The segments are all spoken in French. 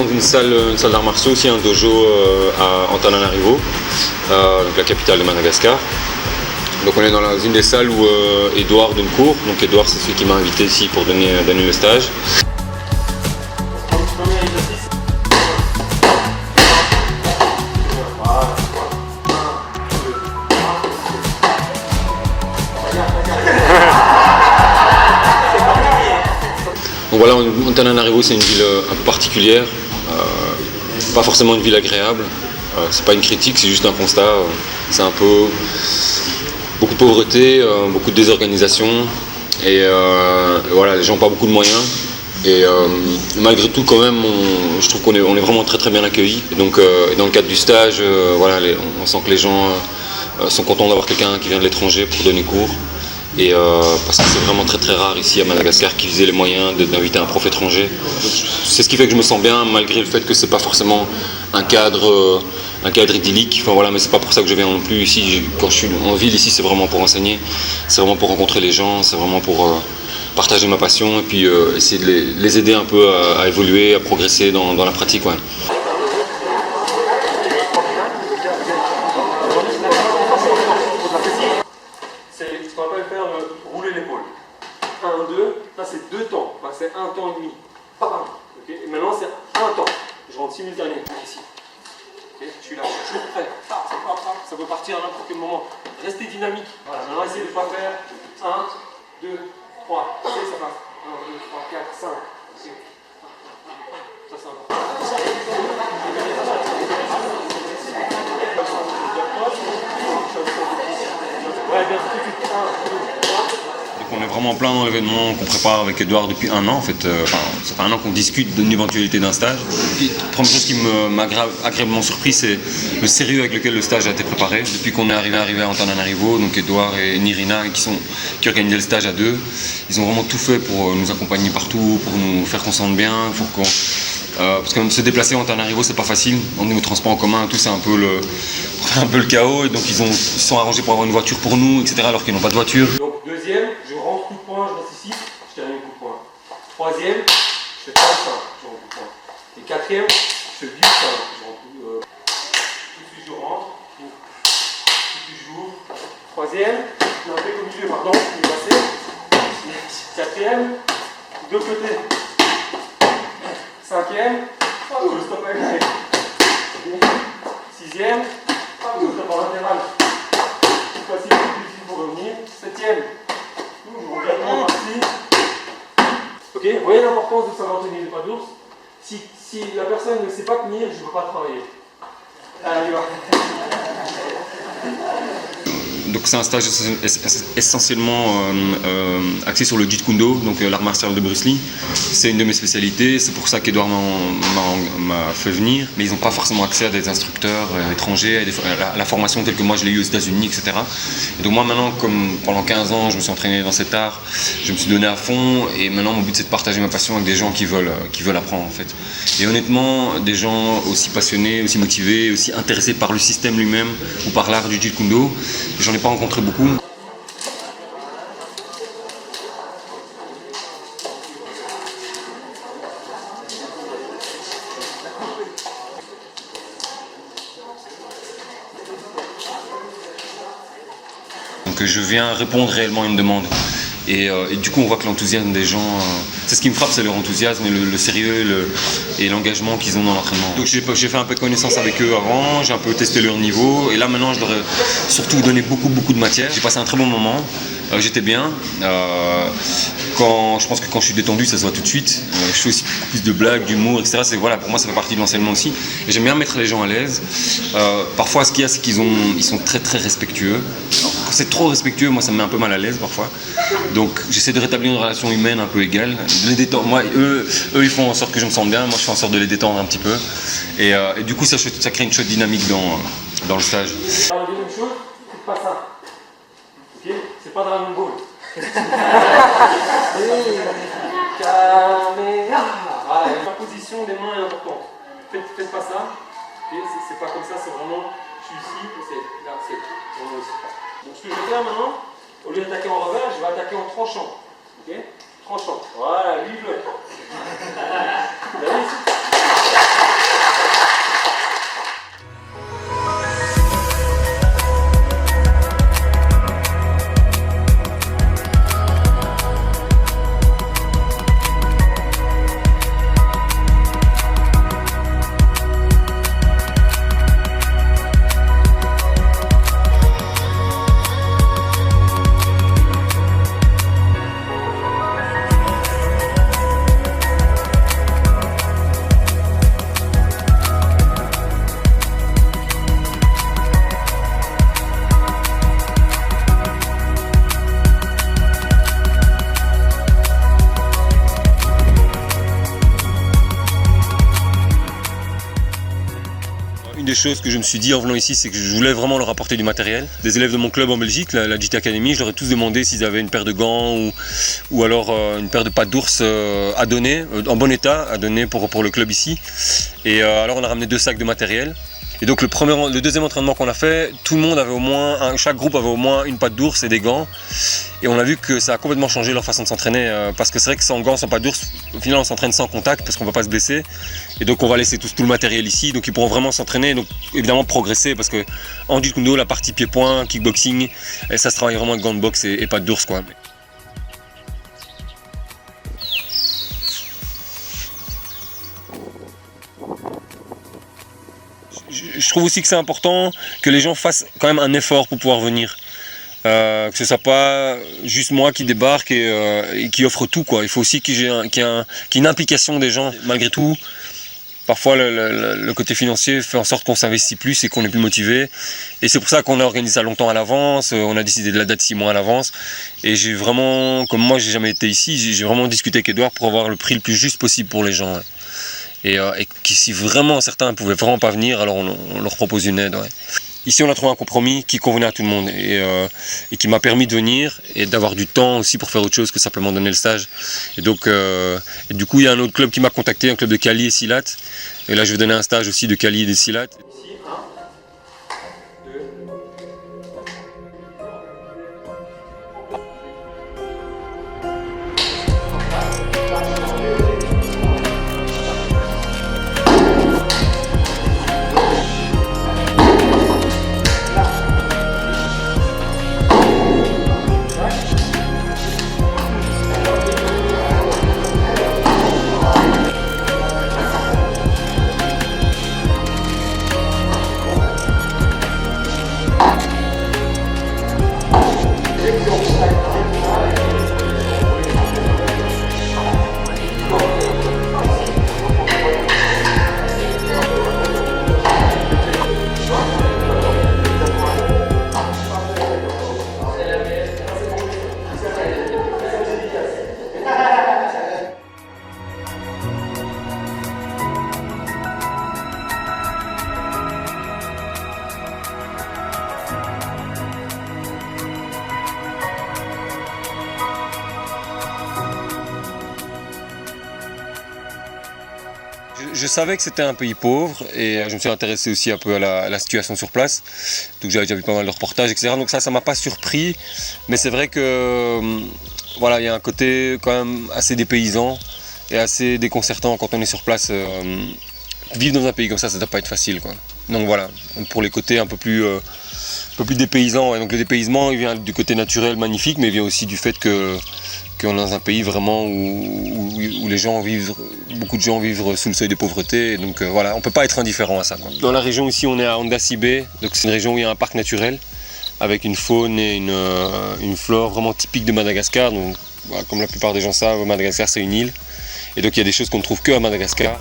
dans une salle d'arts martiaux, aussi un dojo à Antananarivo, donc la capitale de Madagascar. Donc on est dans une des salles où Edouard donne cours. Donc Edouard, c'est celui qui m'a invité ici pour donner le stage. Donc voilà, Antananarivo, c'est une ville un peu particulière, pas forcément une ville agréable. C'est pas une critique, c'est juste un constat. C'est un peu beaucoup de pauvreté, beaucoup de désorganisation, et voilà, les gens n'ont pas beaucoup de moyens. Et malgré tout, quand même, je trouve qu'on est vraiment très très bien accueillis. Et donc, dans le cadre du stage, voilà, on sent que les gens sont contents d'avoir quelqu'un qui vient de l'étranger pour donner cours. Et parce que c'est vraiment très très rare ici à Madagascar qu'ils aient les moyens d'inviter un prof étranger. C'est ce qui fait que je me sens bien, malgré le fait que c'est pas forcément un cadre idyllique. Enfin voilà, mais c'est pas pour ça que je viens non plus ici. Quand je suis en ville ici, c'est vraiment pour enseigner, c'est vraiment pour rencontrer les gens, c'est vraiment pour partager ma passion et puis essayer de les aider un peu à évoluer, à progresser dans la pratique. Ouais. C'est ce qu'on appelle faire rouler l'épaule. 1, 2, là c'est 2 temps, enfin, c'est 1 temps et demi. Okay. Et maintenant c'est 1 temps. Je rentre simultanément ici. Okay. Je suis là, je suis toujours prêt. Ça peut partir à n'importe quel moment. Restez dynamique. Voilà. Maintenant essayez de ne pas faire 1, 2, 3. Okay, ça passe. 1, 2, 3, 4, 5. Okay. Ça c'est important. Ouais, bien tout de suite. 1, 2, 3. Donc on est vraiment plein dans l'événement qu'on prépare avec Edouard depuis un an en fait. Ça fait un an qu'on discute d'une éventualité d'un stage. Puis, la première chose qui m'a agréablement surpris, c'est le sérieux avec lequel le stage a été préparé. Depuis qu'on est arrivé à Antananarivo, donc Edouard et Nirina qui organisaient le stage à deux, ils ont vraiment tout fait pour nous accompagner partout, pour nous faire qu'on se sente bien, pour qu'on... parce que même se déplacer en Antananarivo, c'est pas facile. On est au transport en commun, tout c'est un peu le chaos. Et donc ils se sont arrangés pour avoir une voiture pour nous, etc. alors qu'ils n'ont pas de voiture. Donc deuxième, je rentre coup de poing, je reste ici, je termine coup de poing. Troisième, je fais 35, je rentre coup de poing. Et quatrième, je fais vieux 5, je rentre tout de suite je rentre, tout de suite j'ouvre. Troisième, je un peu au milieu, pardon, je vais passer. Quatrième, de côté. Cinquième, je stoppe avec les. Sixième, je stoppe en latéral. Cette fois-ci, plus difficile pour revenir. Septième, je reviens vraiment parti. Ok, vous voyez l'importance de savoir tenir les pas d'ours. Si la personne ne sait pas tenir, je ne peux pas travailler. Allez, va. Donc c'est un stage essentiellement axé sur le Jeet Kune Do, donc l'art martial de Bruce Lee. C'est une de mes spécialités, c'est pour ça qu'Edouard m'a fait venir. Mais ils n'ont pas forcément accès à des instructeurs étrangers, à la formation telle que moi je l'ai eu aux États-Unis, etc. Et donc moi maintenant, comme pendant 15 ans je me suis entraîné dans cet art, je me suis donné à fond et maintenant mon but c'est de partager ma passion avec des gens qui veulent apprendre en fait. Et honnêtement, des gens aussi passionnés, aussi motivés, aussi intéressés par le système lui-même ou par l'art du Jeet Kune Do, j'en ai pas rencontré beaucoup. Donc je viens répondre réellement à une demande. Et du coup on voit que l'enthousiasme des gens, c'est ce qui me frappe, c'est leur enthousiasme et le sérieux et l'engagement qu'ils ont dans l'entraînement. Donc j'ai fait un peu de connaissance avec eux avant, j'ai un peu testé leur niveau et là maintenant je leur ai surtout donné beaucoup de matière. J'ai passé un très bon moment, j'étais bien. Je pense que quand je suis détendu ça se voit tout de suite. Je fais aussi plus de blagues, d'humour, etc. Voilà, pour moi ça fait partie de l'enseignement aussi. Et j'aime bien mettre les gens à l'aise. Parfois ce qu'il y a c'est qu'ils sont très respectueux. Alors, quand c'est trop respectueux, moi ça me met un peu mal à l'aise parfois. Donc j'essaie de rétablir une relation humaine un peu égale, de les détendre. Moi, eux ils font en sorte que je me sente bien, moi je fais en sorte de les détendre un petit peu. Et du coup ça crée une chouette dynamique dans le stage. Alors, la deuxième chose, c'est pas ça. Ok, c'est pas Dragon Ball. Caméra. Voilà, la position des mains est importante. Faites pas ça. Okay, c'est pas comme ça, c'est vraiment, je suis ici, c'est là, c'est vraiment ici. Donc ce que je vais faire maintenant, au lieu d'attaquer en revers, je vais attaquer en tranchant. Ok, tranchant. Voilà, vive-le. des choses que je me suis dit en venant ici, c'est que je voulais vraiment leur apporter du matériel. Des élèves de mon club en Belgique, la JT Academy, je leur ai tous demandé s'ils avaient une paire de gants ou alors une paire de pattes d'ours à donner, en bon état, à donner pour le club ici. Et alors on a ramené 2 sacs de matériel. Et donc le deuxième entraînement qu'on a fait, tout le monde avait chaque groupe avait au moins une patte d'ours et des gants. Et on a vu que ça a complètement changé leur façon de s'entraîner. Parce que c'est vrai que sans gants, sans patte d'ours, au final on s'entraîne sans contact parce qu'on ne va pas se blesser. Et donc on va laisser tout le matériel ici. Donc ils pourront vraiment s'entraîner, donc évidemment progresser. Parce que en Jeet Kune Do, la partie pied-point, kickboxing, ça se travaille vraiment avec gants de boxe et pattes d'ours, quoi. Je trouve aussi que c'est important que les gens fassent quand même un effort pour pouvoir venir. Que ce ne soit pas juste moi qui débarque et qui offre tout, quoi. Il faut aussi qu'il y ait une implication des gens. Malgré tout, parfois le côté financier fait en sorte qu'on s'investit plus et qu'on est plus motivé. Et c'est pour ça qu'on a organisé ça longtemps à l'avance. On a décidé de la date 6 mois à l'avance. Et j'ai vraiment, comme moi j'ai jamais été ici, j'ai vraiment discuté avec Edouard pour avoir le prix le plus juste possible pour les gens. Ouais. Et si vraiment certains ne pouvaient vraiment pas venir, alors on leur propose une aide. Ouais. Ici on a trouvé un compromis qui convenait à tout le monde et qui m'a permis de venir et d'avoir du temps aussi pour faire autre chose que simplement donner le stage. Et donc du coup il y a un autre club qui m'a contacté, un club de Cali et Silat. Et là je vais donner un stage aussi de Cali et de Silat. Je savais que c'était un pays pauvre et je me suis intéressé aussi un peu à la situation sur place. Donc j'avais déjà vu pas mal de reportages, etc. Donc ça m'a pas surpris. Mais c'est vrai que voilà, il y a un côté quand même assez dépaysant et assez déconcertant quand on est sur place. Vivre dans un pays comme ça ne doit pas être facile, quoi. Donc voilà, pour les côtés un peu plus dépaysants. Et donc le dépaysement, il vient du côté naturel magnifique, mais il vient aussi du fait qu'on est dans un pays vraiment où les gens vivent, beaucoup de gens vivent sous le seuil de pauvreté. Et donc voilà, on ne peut pas être indifférent à ça, quoi. Dans la région ici, on est à Andasibe, donc c'est une région où il y a un parc naturel avec une faune et une flore vraiment typique de Madagascar. Donc voilà, comme la plupart des gens savent, Madagascar c'est une île. Et donc il y a des choses qu'on ne trouve que à Madagascar.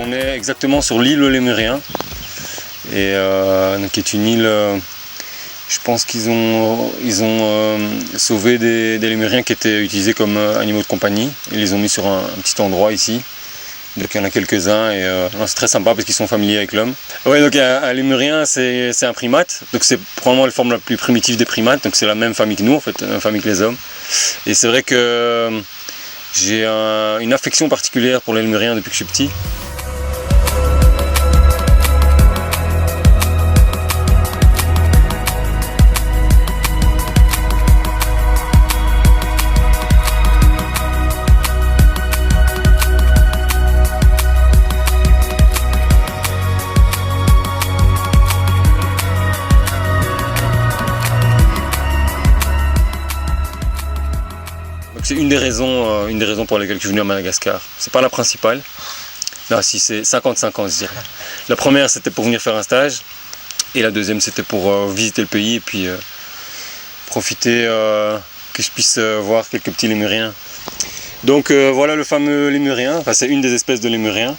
On est exactement sur l'île Lémurien, et qui est une île, je pense qu'ils ont sauvé des lémuriens qui étaient utilisés comme animaux de compagnie. Ils les ont mis sur un petit endroit ici, donc il y en a quelques-uns et c'est très sympa parce qu'ils sont familiers avec l'homme. Ouais, donc un lémurien c'est un primate, donc c'est probablement la forme la plus primitive des primates, donc c'est la même famille que nous en fait, la même famille que les hommes. Et c'est vrai que j'ai une affection particulière pour les lémuriens depuis que je suis petit. C'est une des raisons pour lesquelles je suis venu à Madagascar. C'est pas la principale. Non, si, c'est 50-50, je dirais. La première, c'était pour venir faire un stage. Et la deuxième, c'était pour visiter le pays et puis profiter que je puisse voir quelques petits lémuriens. Donc voilà le fameux lémurien. Enfin, c'est une des espèces de lémurien.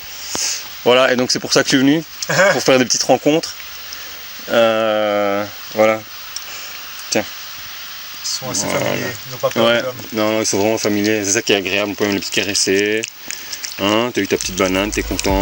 Voilà, et donc c'est pour ça que je suis venu, pour faire des petites rencontres. Voilà. Tiens. Ils sont assez familiers, ils n'ont pas peur de l'homme. Non, ils sont vraiment familiers, c'est ça qui est agréable, on peut même les petits caresser. Hein, t'as eu ta petite banane, t'es content.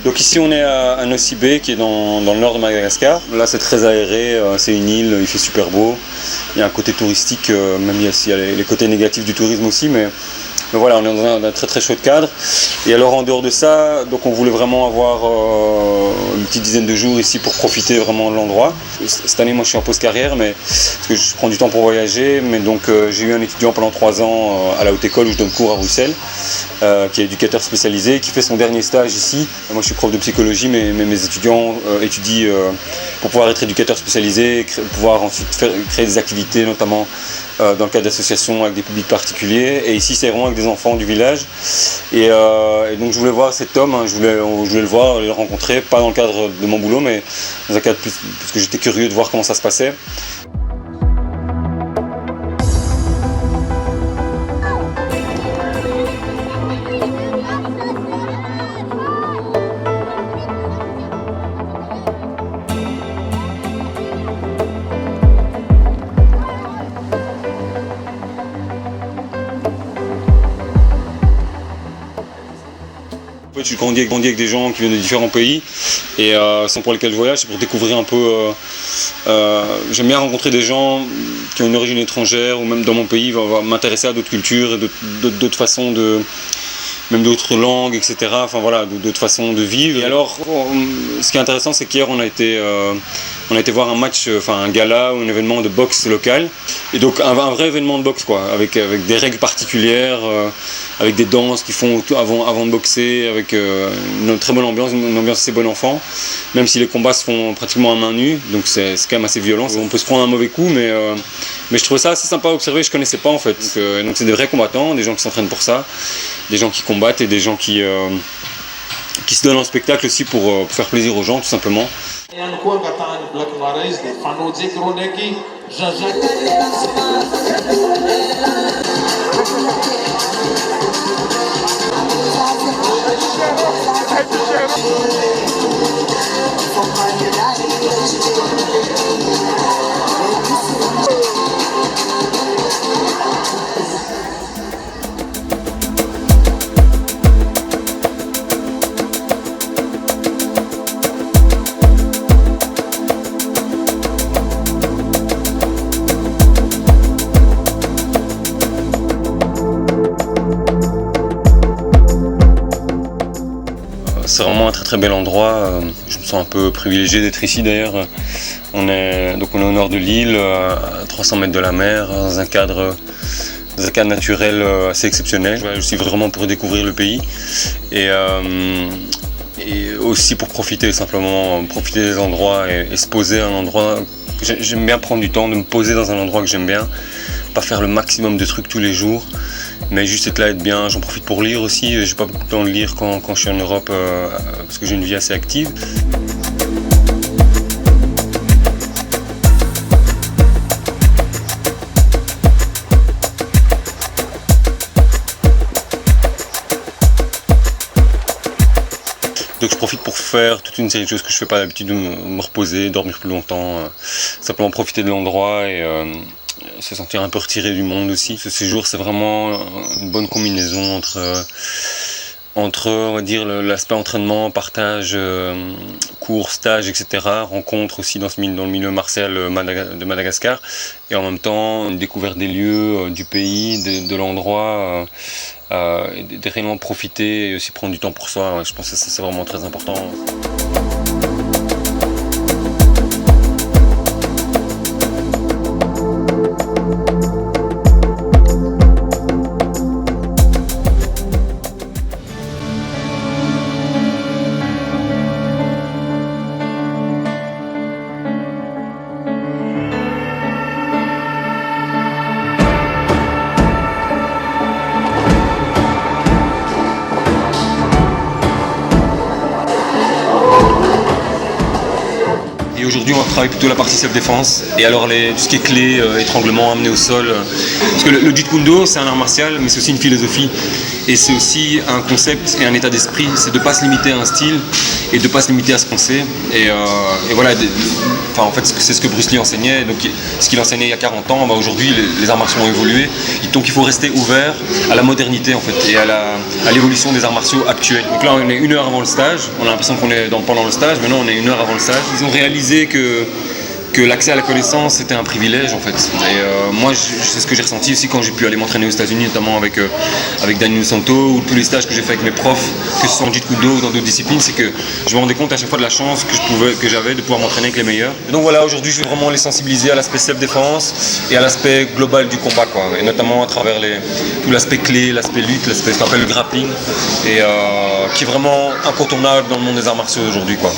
Donc ici on est à Nosy Be qui est dans le nord de Madagascar. Là c'est très aéré, c'est une île, il fait super beau. Il y a un côté touristique, même il y a les côtés négatifs du tourisme aussi, mais voilà, on est dans un très très chouette cadre. Et alors en dehors de ça, donc on voulait vraiment avoir une petite dizaine de jours ici pour profiter vraiment de l'endroit. Cette année moi je suis en pause carrière, mais parce que je prends du temps pour voyager, mais donc j'ai eu un étudiant pendant 3 ans à la haute école où je donne cours à Bruxelles, qui est éducateur spécialisé, qui fait son dernier stage ici. Moi je suis prof de psychologie, mais mes étudiants étudient pour pouvoir être éducateur spécialisé, pouvoir ensuite créer des activités, notamment dans le cadre d'associations avec des publics particuliers. Et ici c'est vraiment avec des enfants du village. Et donc je voulais voir cet homme, hein, je voulais le voir, le rencontrer, pas dans le cadre de mon boulot, mais dans un cadre plus parce que j'étais curieux de voir comment ça se passait. En fait, je suis grandi avec des gens qui viennent de différents pays et sont pour lesquels je voyage, c'est pour découvrir un peu. J'aime bien rencontrer des gens qui ont une origine étrangère ou même dans mon pays, m'intéresser à d'autres cultures et d'autres façons même d'autres langues, etc. Enfin voilà, d'autres façons de vivre. Et alors, ce qui est intéressant, c'est qu'hier on a été voir un match, enfin un gala ou un événement de boxe local. Et donc un vrai événement de boxe quoi, avec des règles particulières, avec des danses qu'ils font avant de boxer, avec une très bonne ambiance, une ambiance assez bon enfant. Même si les combats se font pratiquement à main nue, donc c'est quand même assez violent. On peut se prendre un mauvais coup, mais je trouvais ça assez sympa à observer. Je connaissais pas en fait. Donc c'est des vrais combattants, des gens qui s'entraînent pour ça, des gens qui combattent et des gens qui se donnent en spectacle aussi pour faire plaisir aux gens tout simplement. C'est vraiment un très très bel endroit, je me sens un peu privilégié d'être ici d'ailleurs. On est au nord de l'île, à 300 mètres de la mer, dans un cadre naturel assez exceptionnel. Je suis vraiment pour découvrir le pays et aussi pour profiter simplement, profiter des endroits et se poser à un endroit. J'aime bien prendre du temps de me poser dans un endroit que j'aime bien, pas faire le maximum de trucs tous les jours. Mais juste être là, être bien, j'en profite pour lire aussi. J'ai pas beaucoup de temps de lire quand je suis en Europe parce que j'ai une vie assez active. Donc je profite pour faire toute une série de choses que je fais pas d'habitude, de me reposer, dormir plus longtemps, simplement profiter de l'endroit et se sentir un peu retiré du monde aussi. Ce séjour c'est vraiment une bonne combinaison entre entre, on va dire, l'aspect entraînement, partage, cours, stage, etc., rencontre aussi dans le milieu martial de Madagascar, et en même temps une découverte des lieux, du pays, de l'endroit, de réellement profiter et aussi prendre du temps pour soi. Ouais, je pense que ça, c'est vraiment très important. Et aujourd'hui, on va travailler plutôt la partie self-défense. Et alors, tout ce qui est clé, étranglement, amené au sol. Parce que le Jeet Kune Do, c'est un art martial, mais c'est aussi une philosophie. Et c'est aussi un concept et un état d'esprit. C'est de ne pas se limiter à un style et de ne pas se limiter à ce qu'on sait. Et voilà, en fait, c'est ce que Bruce Lee enseignait. Donc, ce qu'il enseignait il y a 40 ans, aujourd'hui, les arts martiaux ont évolué. Donc, il faut rester ouvert à la modernité, en fait, et à l'évolution des arts martiaux actuels. Donc là, on est 1 heure avant le stage. On a l'impression qu'on est pendant le stage. Maintenant, on est 1 heure avant le stage. Ils ont réalisé que l'accès à la connaissance c'était un privilège en fait. Et moi c'est ce que j'ai ressenti aussi quand j'ai pu aller m'entraîner aux États-Unis, notamment avec Daniel Santo, ou tous les stages que j'ai fait avec mes profs, que ce soit en Jeet Kune Do ou dans d'autres disciplines, c'est que je me rendais compte à chaque fois de la chance que j'avais de pouvoir m'entraîner avec les meilleurs. Et donc voilà, aujourd'hui je vais vraiment les sensibiliser à l'aspect self-défense et à l'aspect global du combat, quoi. Et notamment à travers tout l'aspect clé, l'aspect lutte, l'aspect ce qu'on appelle le grappling, et qui est vraiment incontournable dans le monde des arts martiaux aujourd'hui, quoi.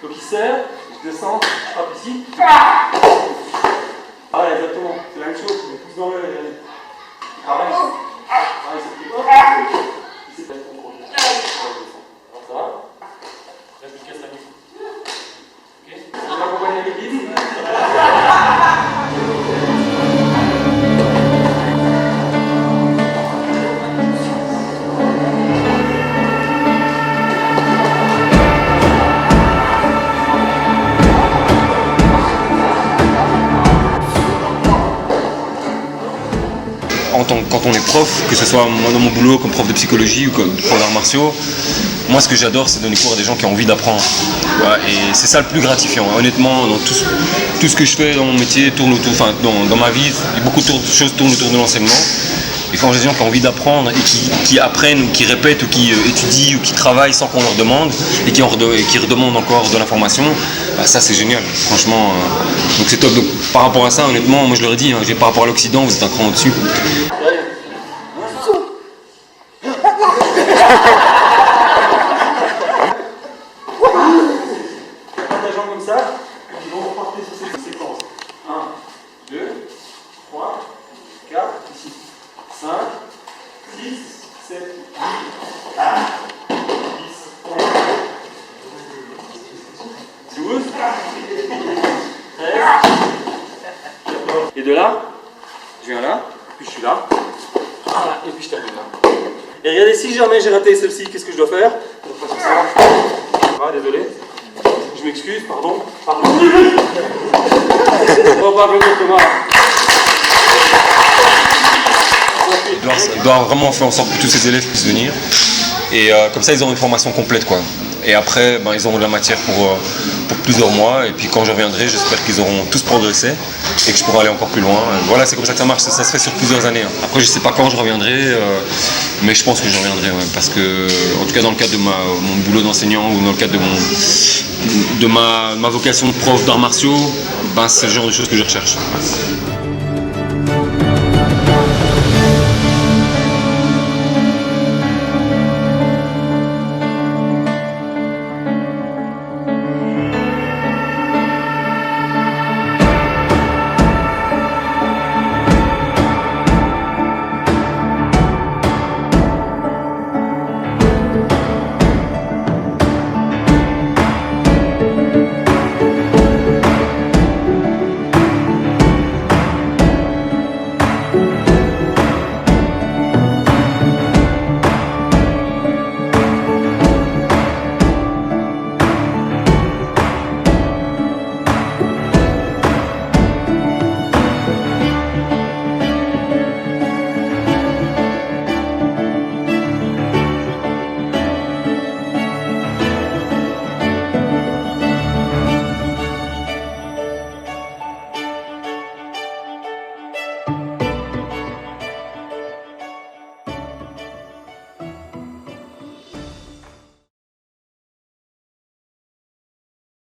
Donc il serre, je descends, je frappe ici. Pareil, exactement, c'est la même chose, je me pousse dans l'œil, regardez. Pareil, c'est plus fort. Ici, c'est pas trop gros. Alors ça va? Là, je me casse la nuque. Ok? Je vais accompagner avec les guides. Quand on est prof, que ce soit moi dans mon boulot comme prof de psychologie ou comme prof d'arts martiaux, moi ce que j'adore c'est donner cours à des gens qui ont envie d'apprendre. Voilà, et c'est ça le plus gratifiant. Honnêtement, dans tout ce que je fais dans mon métier tourne autour, dans ma vie, beaucoup de choses tournent autour de l'enseignement. Et quand j'ai des gens qui ont envie d'apprendre et qui apprennent ou qui répètent ou qui étudient ou qui travaillent sans qu'on leur demande et qui redemandent encore de l'information, bah ça c'est génial, franchement. Donc c'est top. Donc, par rapport à ça, honnêtement, moi je leur ai dit, par rapport à l'Occident, vous êtes un cran au-dessus. Comme ça, ils vont repartir sur cette séquence. 1, 2, 3, 4, ici. 5, 6, 7, 8, 10, 11, 12, 13, 14. Et de là, je viens là, puis je suis là, et puis je termine là. Et regardez, si jamais j'ai raté celle-ci, qu'est-ce que je dois faire? Je dois faire ça. Ah, désolé. Je m'excuse, pardon. Oh, pas venir, Thomas. Il doit vraiment faire en sorte que tous ces élèves puissent venir. Et comme ça, ils auront une formation complète, quoi. Et après, ils auront de la matière pour plusieurs mois. Et puis quand je reviendrai, j'espère qu'ils auront tous progressé et que je pourrai aller encore plus loin. Voilà, c'est comme ça que ça marche. Ça se fait sur plusieurs années. Après, je ne sais pas quand je reviendrai, mais je pense que je reviendrai. Ouais, parce que, en tout cas, dans le cadre de mon boulot d'enseignant ou dans le cadre de ma vocation de prof d'arts martiaux, c'est le genre de choses que je recherche.